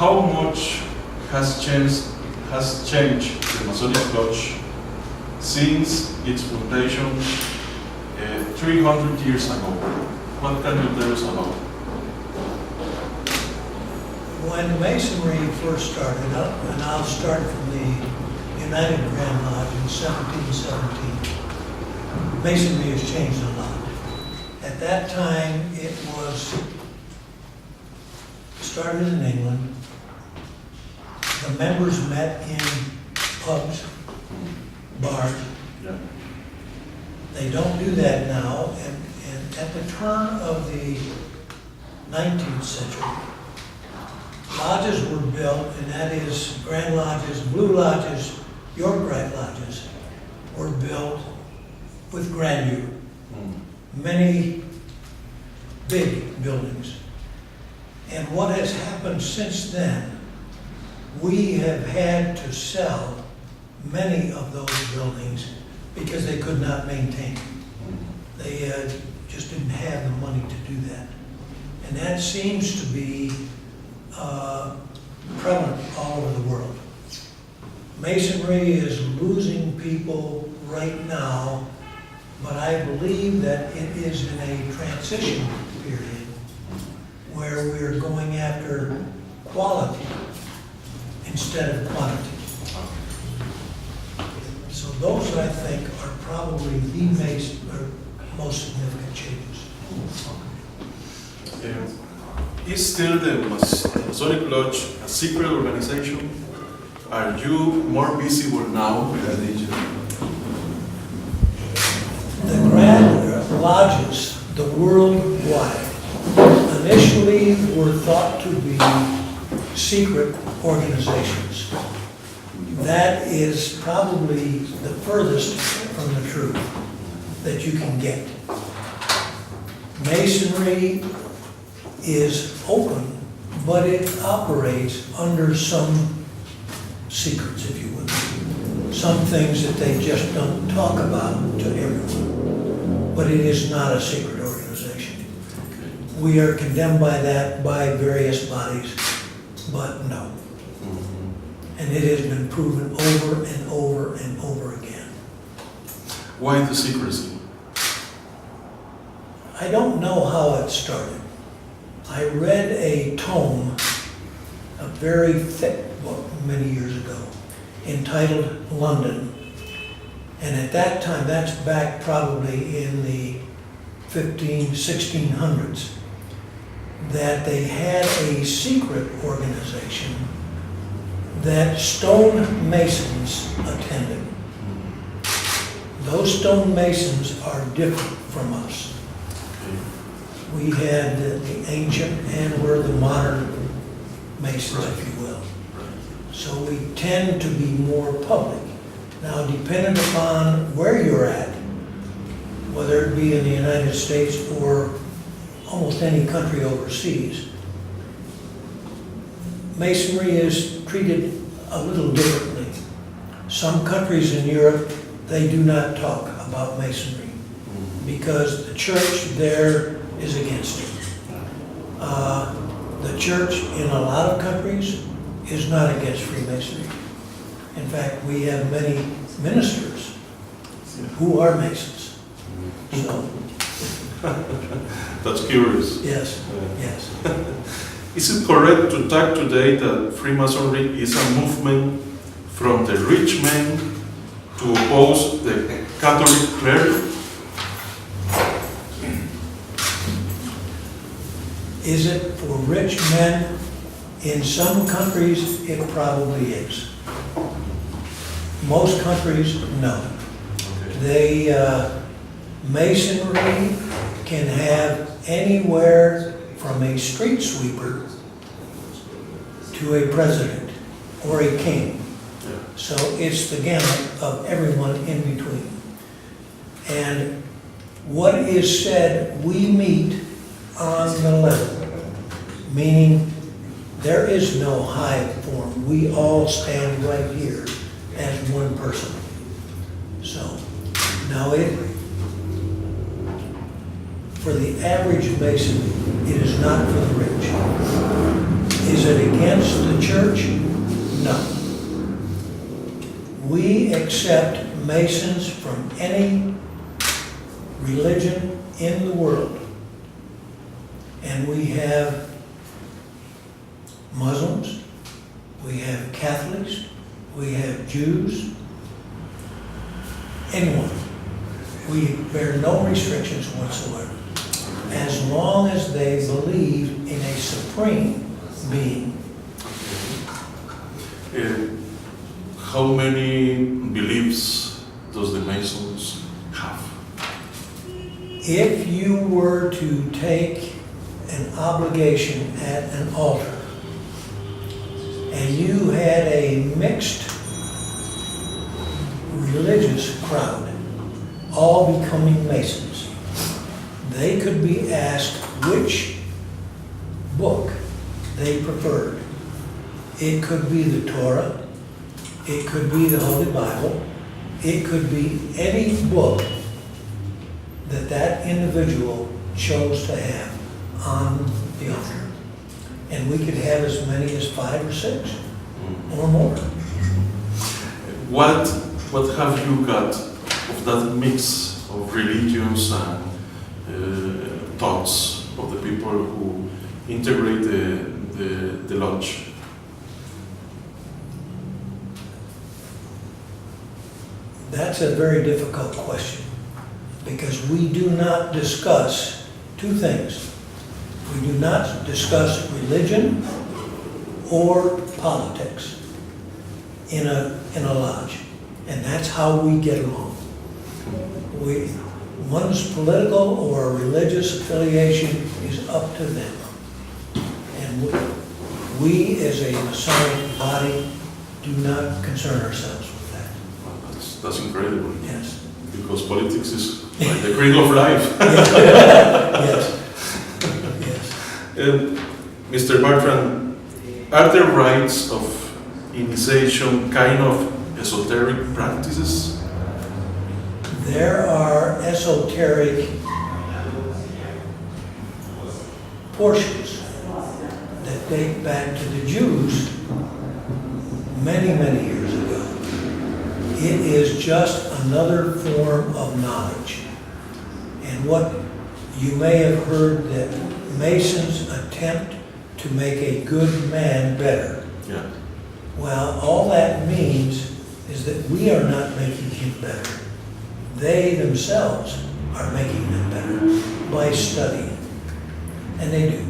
how much has changed the Masonic Lodge since its foundation 300 years ago? What can you tell us about? When Masonry first started up, and I'll start from the United Grand Lodge in 1717, Masonry has changed a lot. At that time, it was started in England. The members met in pubs, bars. Yeah. They don't do that now, and at the turn of the 19th century, lodges were built, and that is Grand Lodges, Blue Lodges, York Rite Lodges, were built with grandeur. Many big buildings. And what has happened since then, we have had to sell many of those buildings because they could not maintain them. They just didn't have the money to do that. And that seems to be prevalent all over the world. Masonry is losing people right now, but I believe that it is in a transition period where we're going after quality instead of quantity. So those, I think, are probably the most significant changes. Is still the Masonic Lodge a secret organization? Are you more visible now than usual? The Grand Lodges, the worldwide, initially were thought to be secret organizations. That is probably the furthest from the truth that you can get. Masonry is open, but it operates under some secrets, if you will. Some things that they just don't talk about to everyone. But it is not a secret organization. We are condemned by that by various bodies, but no. And it has been proven over and over and over again. Why the secrecy? I don't know how it started. I read a tome, a very thick book many years ago, entitled London. And at that time, that's back probably in the 1600s, that they had a secret organization that stone masons attended. Those stone masons are different from us. We had the ancient and we're the modern masons, if you will. So we tend to be more public. Now, depending upon where you're at, whether it be in the United States or almost any country overseas, Masonry is treated a little differently. Some countries in Europe, they do not talk about Masonry because the church there is against it. The church in a lot of countries is not against Freemasonry. In fact, we have many ministers who are Masons. So, that's curious. yes, yes. Is it correct to talk today that Freemasonry is a movement from the rich men to oppose the Catholic clergy? Is it for rich men? In some countries, it probably is. Most countries, no. Masonry can have anywhere from a street sweeper to a president or a king. So it's the gamut of everyone in between. And what is said, we meet on the level, meaning there is no high form. We all stand right here as one person. So now for the average Mason, it is not for the rich. Is it against the church? No. We accept Masons from any religion in the world. And we have Muslims, we have Catholics, we have Jews, anyone. We bear no restrictions whatsoever, as long as they believe in a supreme being. How many beliefs does the Masons have? If you were to take an obligation at an altar and you had a mixed religious crowd, all becoming Masons, they could be asked which book they preferred. It could be the Torah, it could be the Holy Bible, it could be any book that that individual chose to have on the altar. And we could have as many as 5 or 6 or more. What have you got of that mix of religions and thoughts of the people who integrate the lodge? That's a very difficult question, because we do not discuss 2 things. We do not discuss religion or politics in a lodge, and that's how we get along. One's political or religious affiliation is up to them, and we as a Masonic body do not concern ourselves with that. Well, that's incredible. Yes. Because politics is like the creed of life. Yes. Yes. Mr. Bertrand, are the rites of initiation kind of esoteric practices? There are esoteric portions that date back to the Jews many, many years ago. It is just another form of knowledge. And what you may have heard, that Masons attempt to make a good man better. Yeah. Well, all that means is that we are not making him better. They themselves are making them better by studying. And they do.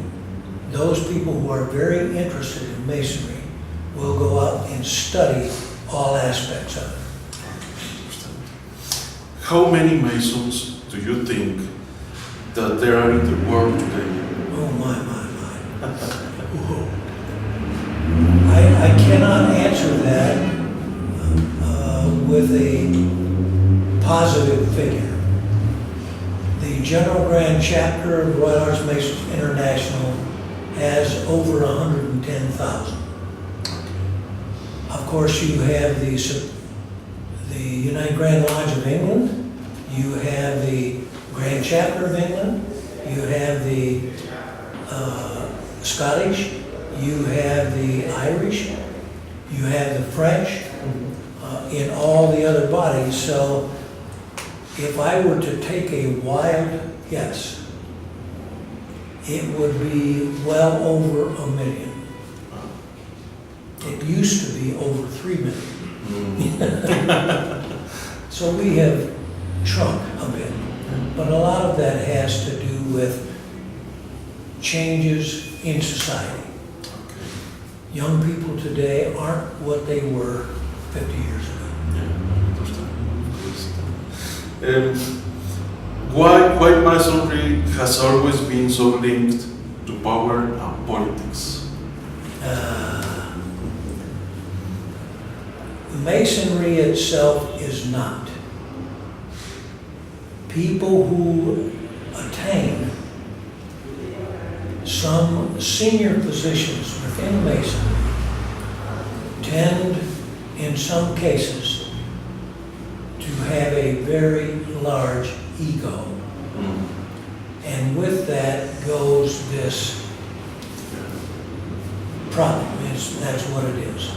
Those people who are very interested in Masonry will go out and study all aspects of it. How many Masons do you think that there are in the world today? Oh, my. I cannot answer that with a positive figure. The General Grand Chapter of Royal Arch Masons International has over 110,000. Of course, you have the United Grand Lodge of England, you have the Grand Chapter of England, you have the Scottish, you have the Irish, you have the French, in all the other bodies. So if I were to take a wild guess, it would be well over 1 million. It used to be over 3 million. So we have shrunk a bit. But a lot of that has to do with changes in society. Young people today aren't what they were 50 years ago. Why Masonry has always been so linked to power and politics? Masonry itself is not. People who attain some senior positions within Masonry tend, in some cases, to have a very large ego. And with that goes this problem. That's what it is.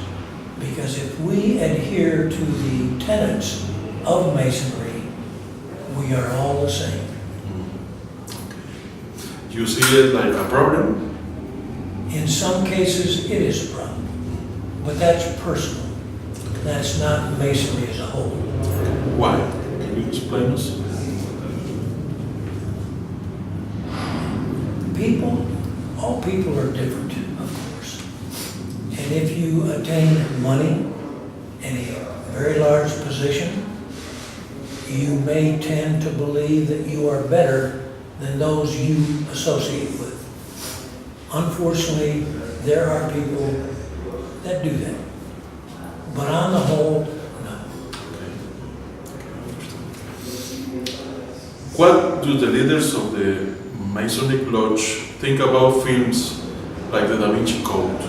Because if we adhere to the tenets of Masonry, we are all the same. Do you see it like a problem? In some cases, it is a problem. But that's personal. That's not Masonry as a whole. Why? Can you explain us? All people are different, of course. And if you attain money in a very large position, you may tend to believe that you are better than those you associate with. Unfortunately, there are people that do that. But on the whole, no. What do the leaders of the Masonic Lodge think about films like the Da Vinci Code?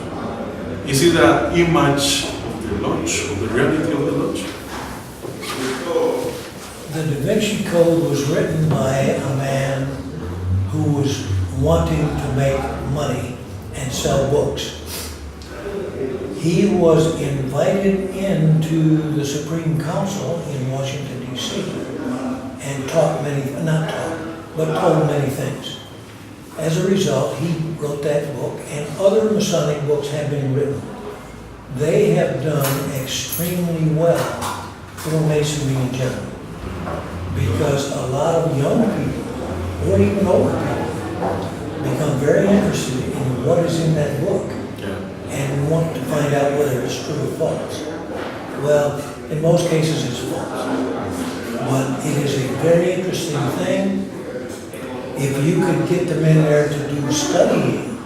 Is it an image of the Lodge, of the reality of the Lodge? The Da Vinci Code was written by a man who was wanting to make money and sell books. He was invited into the Supreme Council in Washington, D.C. and told many things. As a result, he wrote that book, and other Masonic books have been written. They have done extremely well for Masonry in general, because a lot of young people, or even older people, become very interested in what is in that book and want to find out whether it's true or false. Well, in most cases it's false, but it is a very interesting thing. If you could get them in there to do studying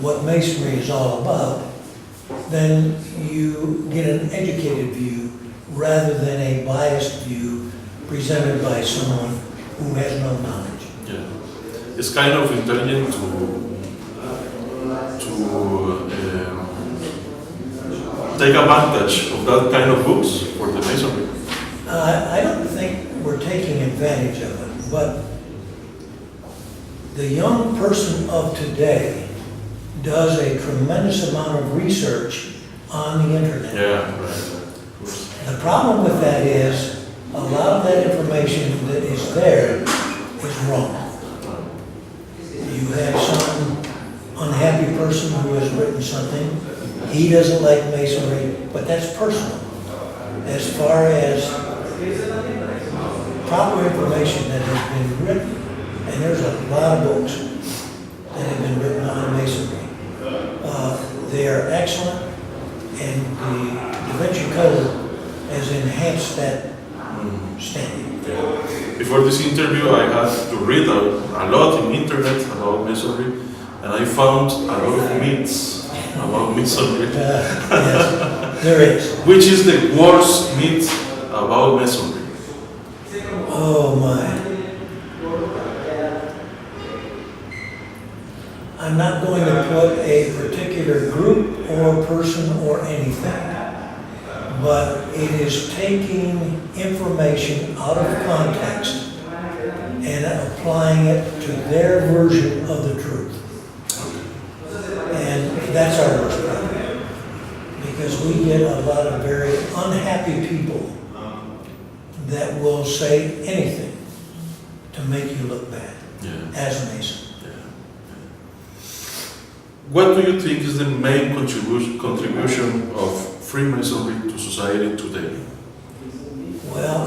what Masonry is all about, then you get an educated view rather than a biased view presented by someone who has no knowledge. Yeah. It's kind of intelligent to take advantage of that kind of books for the Masonry. I don't think we're taking advantage of it, but the young person of today does a tremendous amount of research on the internet. Yeah, right. The problem with that is a lot of that information that is there is wrong. You have some unhappy person who has written something. He doesn't like Masonry, but that's personal. As far as proper information that has been written, and there's a lot of books that have been written on Masonry. They are excellent, and the Da Vinci Code has enhanced that standing. Before this interview, I had to read a lot in internet about Masonry, and I found a lot of myths about Masonry. Yes, there is. Which is the worst myth about Masonry? Oh my. I'm not going to put a particular group or person or anything, but it is taking information out of context and applying it to their version of the truth. And that's our worst problem, because we get a lot of very unhappy people that will say anything to make you look bad as a Mason. What do you think is the main contribution of Freemasonry to society today? Well,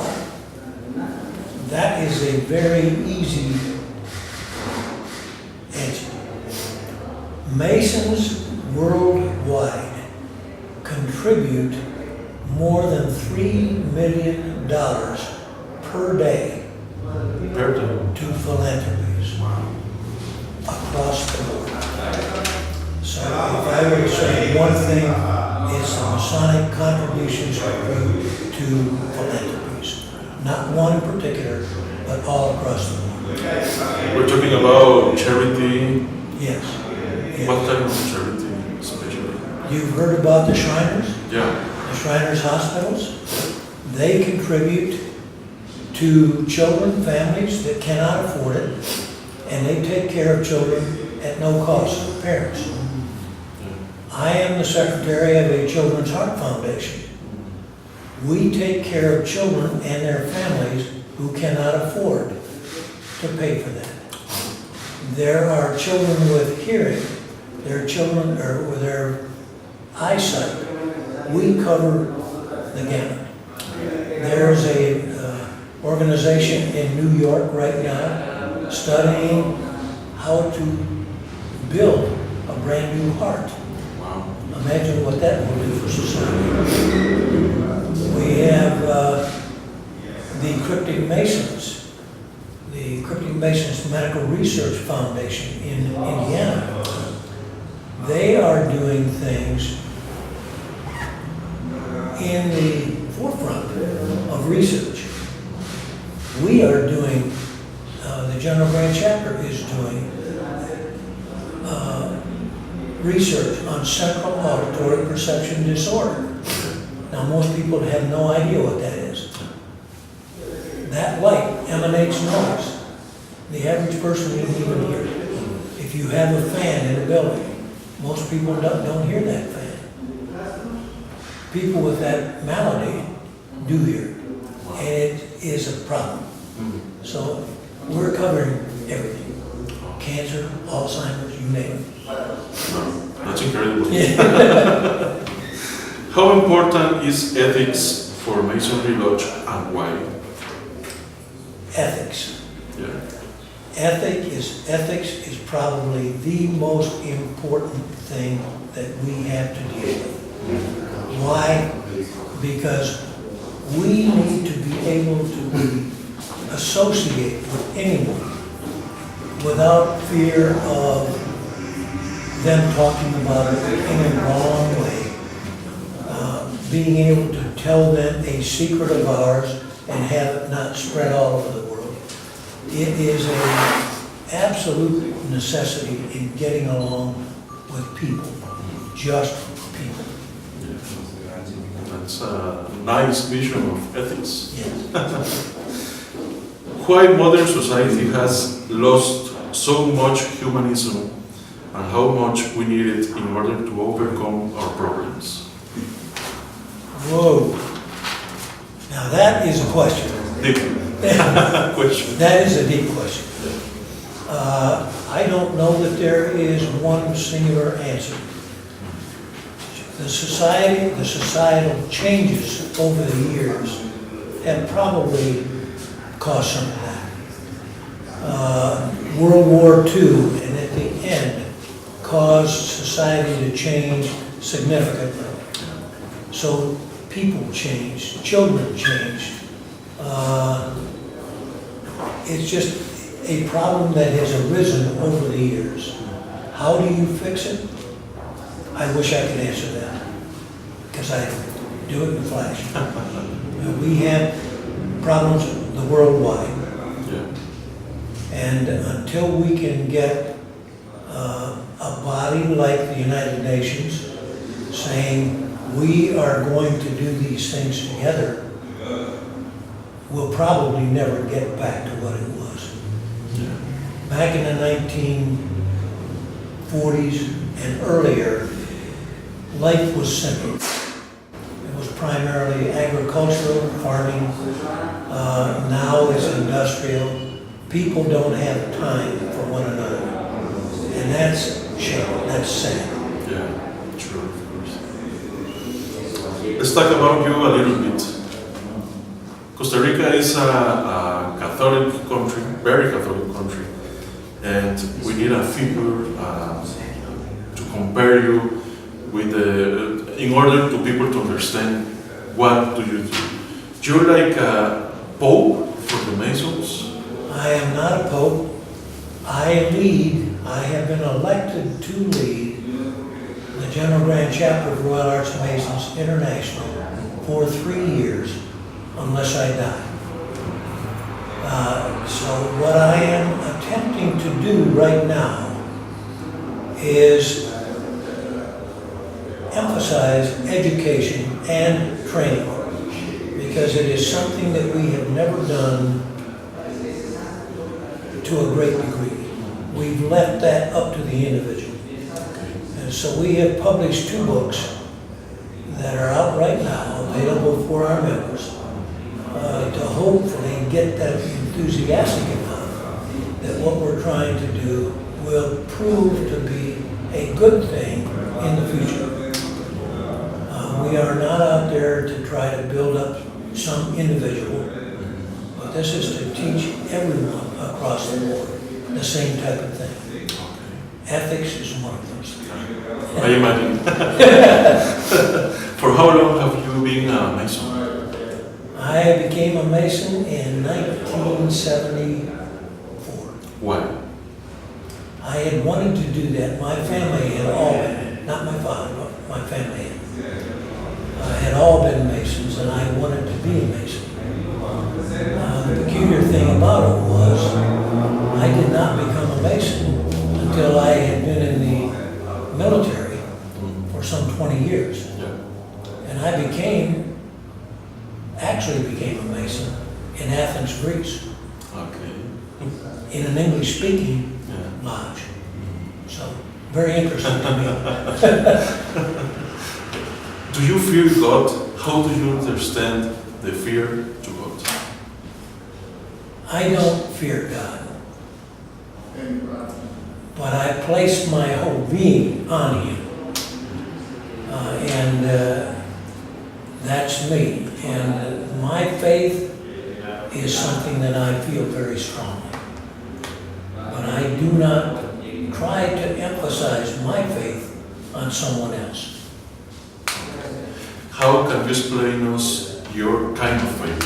that is a very easy answer. Masons worldwide contribute more than $3 million per day to philanthropies across the board. So if I were to say one thing, it's the Masonic contributions to philanthropies. Not one in particular, but all across the board. We're talking about charity. Yes. What type of charity, especially? You've heard about the Shriners? Yeah. The Shriners hospitals? They contribute to children, families that cannot afford it, and they take care of children at no cost to parents. I am the secretary of a Children's Heart Foundation. We take care of children and their families who cannot afford to pay for that. There are children with hearing, there are children with their eyesight. We cover the gamut. There's a organization in New York right now studying how to build a brand new heart. Wow. Imagine what that will do for society. We have the Cryptic Masons, the Cryptic Masons Medical Research Foundation in Indiana. They are doing things in the forefront of research. We are doing, the General Grant Chapter is doing research on central auditory perception disorder. Now, most people have no idea what that is. That light emanates noise. The average person wouldn't even hear it. If you have a fan in a building, most people don't hear that fan. People with that malady do hear it, and it is a problem. So we're covering everything. Cancer, Alzheimer's, you name it. That's incredible. How important is ethics for Masonry Lodge and why? Ethics. Yeah. Ethics is probably the most important thing that we have to deal with. Why? Because we need to be able to associate with anyone without fear of them talking about it in a wrong way. Being able to tell them a secret of ours and have it not spread all over the world. It is an absolute necessity in getting along with people, just people. That's a nice vision of ethics. Yes. Why modern society has lost so much humanism and how much we need it in order to overcome our problems? Whoa. Now that is a question. Deep question. That is a deep question. I don't know that there is one singular answer. The societal changes over the years have probably caused some of that. World War II, and at the end, caused society to change significantly. So people changed, children changed. It's just a problem that has arisen over the years. How do you fix it? I wish I could answer that, because I do it in a flash. We have problems worldwide. Yeah. And until we can get a body like the United Nations saying we are going to do these things together, we'll probably never get back to what it was. Yeah. Back in the 1940s and earlier, life was simple. It was primarily agricultural, farming. Now it's industrial. People don't have time for one another. And that's shame, that's sad. Yeah, true, of course. Let's talk about you a little bit. Costa Rica is a Catholic country, very Catholic country, and we need a figure to compare you with in order to people to understand what do you do. You're like a Pope for the Masons? I am not a pope. I have been elected to lead the General Grant Chapter of Royal Arch Masons International for 3 years, unless I die. So what I am attempting to do right now is emphasize education and training, because it is something that we have never done to a great degree. we've left that up to the individual. And so we have published 2 books that are out right now, available for our members, to hopefully get them enthusiastic enough that what we're trying to do will prove to be a good thing in the future. We are not out there to try to build up some individual, but this is to teach everyone across the board the same type of thing. Ethics is one of those things. I imagine. For how long have you been a Mason? I became a Mason in 1974. Why? I had wanted to do that. My family had all been, not my father, but my family had all been Masons, and I wanted to be a Mason. The peculiar thing about it was I did not become a Mason until I had been in the military for some 20 years. And I actually became a Mason in Athens, Greece, in an English-speaking lodge. So, very interesting to me. Do you fear God? How do you understand the fear to God? I don't fear God, but I place my whole being on Him. That's me. And my faith is something that I feel very strongly. But I do not try to emphasize my faith on someone else. How can you explain us your kind of faith?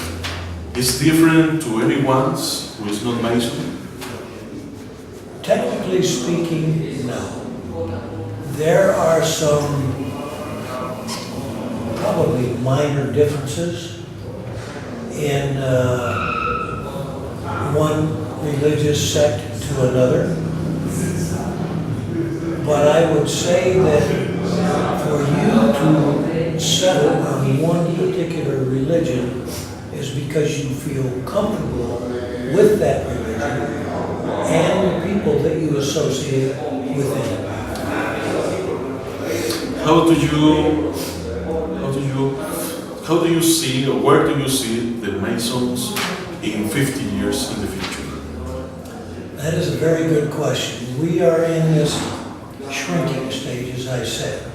It's different to anyone's who is not Mason? Technically speaking, no. There are some probably minor differences in one religious sect to another. But I would say that for you to settle on one particular religion is because you feel comfortable with that religion and the people that you associate with it. How do you see, or where do you see the Masons in 50 years in the future? That is a very good question. We are in this shrinking stage, as I said.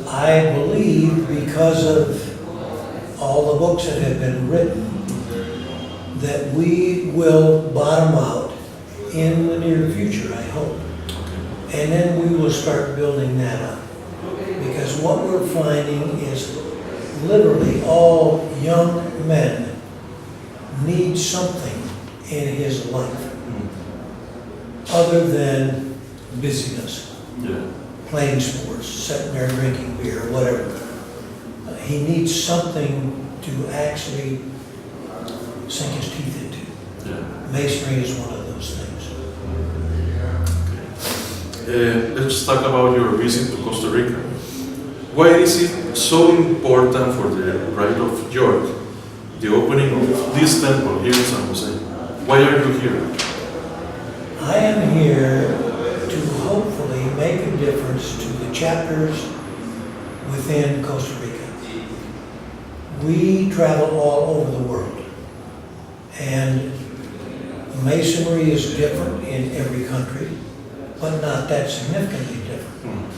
I believe because of all the books that have been written that we will bottom out in the near future, I hope. And then we will start building that up. Because what we're finding is literally all young men need something in his life other than busyness. Playing sports, sitting there drinking beer, whatever. He needs something to actually sink his teeth into. Masonry is one of those things. Let's talk about your visit to Costa Rica. Why is it so important for the Rite of York, the opening of this temple here in San Jose? Why are you here? I am here to hopefully make a difference to the chapters within Costa Rica. We travel all over the world, and Masonry is different in every country, but not that significantly different.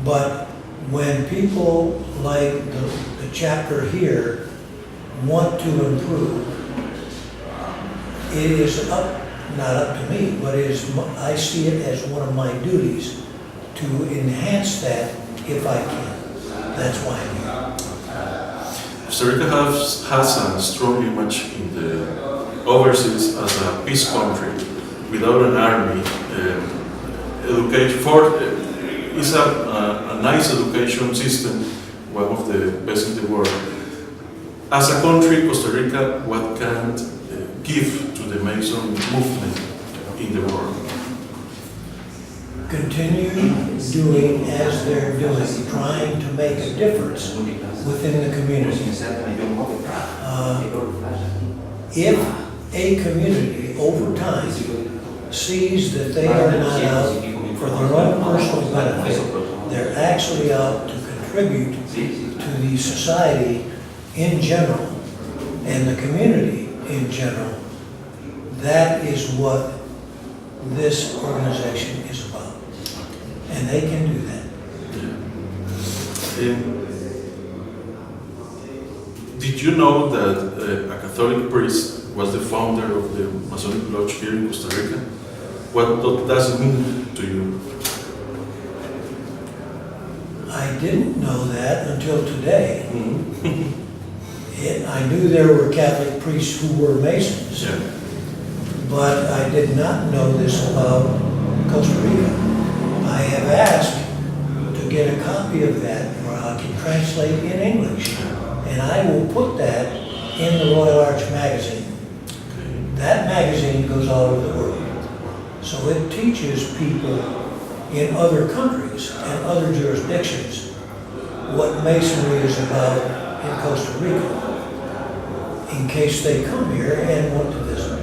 But when people like the chapter here want to improve, it is not up to me, but I see it as one of my duties to enhance that if I can. That's why I'm here. Costa Rica has a strong image in the overseas as a peace country without an army. It's a nice education system, one of the best in the world. As a country, Costa Rica, what can give to the Mason movement in the world? Continue doing as they're doing, trying to make a difference within the community. If a community over time sees that they are not out for their own personal benefit, they're actually out to contribute to the society in general and the community in general, that is what this organization is about. And they can do that. Did you know that a Catholic priest was the founder of the Masonic Lodge here in Costa Rica? What does it mean to you? I didn't know that until today. Mm-hmm. I knew there were Catholic priests who were Masons, Yeah. but I did not know this about Costa Rica. I have asked to get a copy of that where I can translate in English, and I will put that in the Royal Arch magazine. That magazine goes all over the world. So it teaches people in other countries and other jurisdictions what Masonry is about in Costa Rica, in case they come here and want to visit.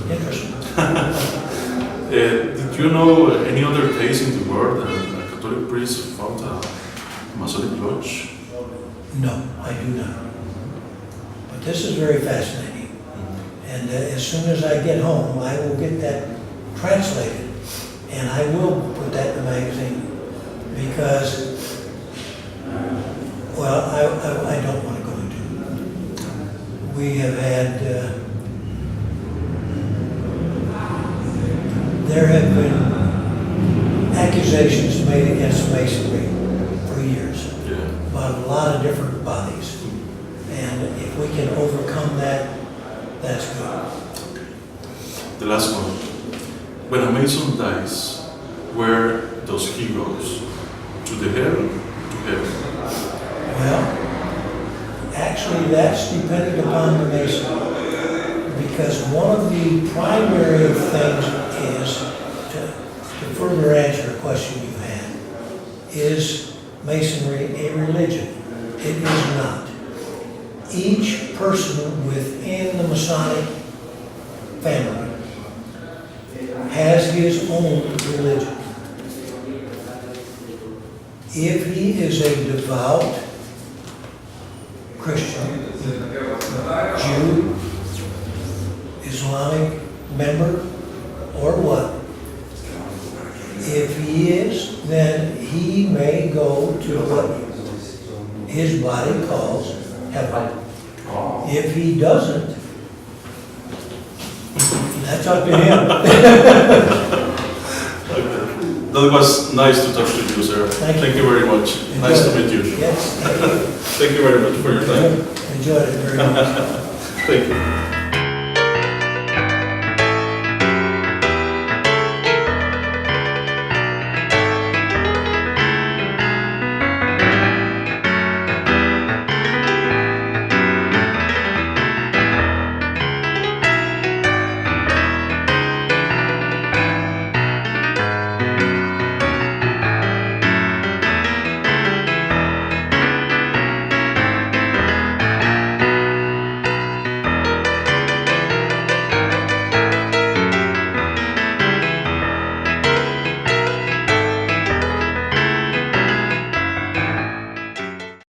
Interesting. Did you know any other case in the world that a Catholic priest found a Masonic Lodge? No, I do not. But this is very fascinating. And as soon as I get home, I will get that translated, and I will put that in the magazine, because, well, I don't want to go into it. We have had, there have been accusations made against Masonry for years by a lot of different bodies. And if we can overcome that, that's good. The last one. When a Mason dies, where does he go? To the heaven? To heaven? Well, actually that's dependent upon the Mason. Because one of the primary things is, to further answer a question you had, is Masonry a religion? It is not. Each person within the Masonic family has his own religion. If he is a devout Christian, Jew, Islamic member, or what, if he is, then he may go to what his body calls heaven. If he doesn't, that's up to him. That was nice to talk to you, sir. Thank you very much. Nice to meet you. Yes, thank you. Thank you very much for your time. Enjoyed it very much. Thank you.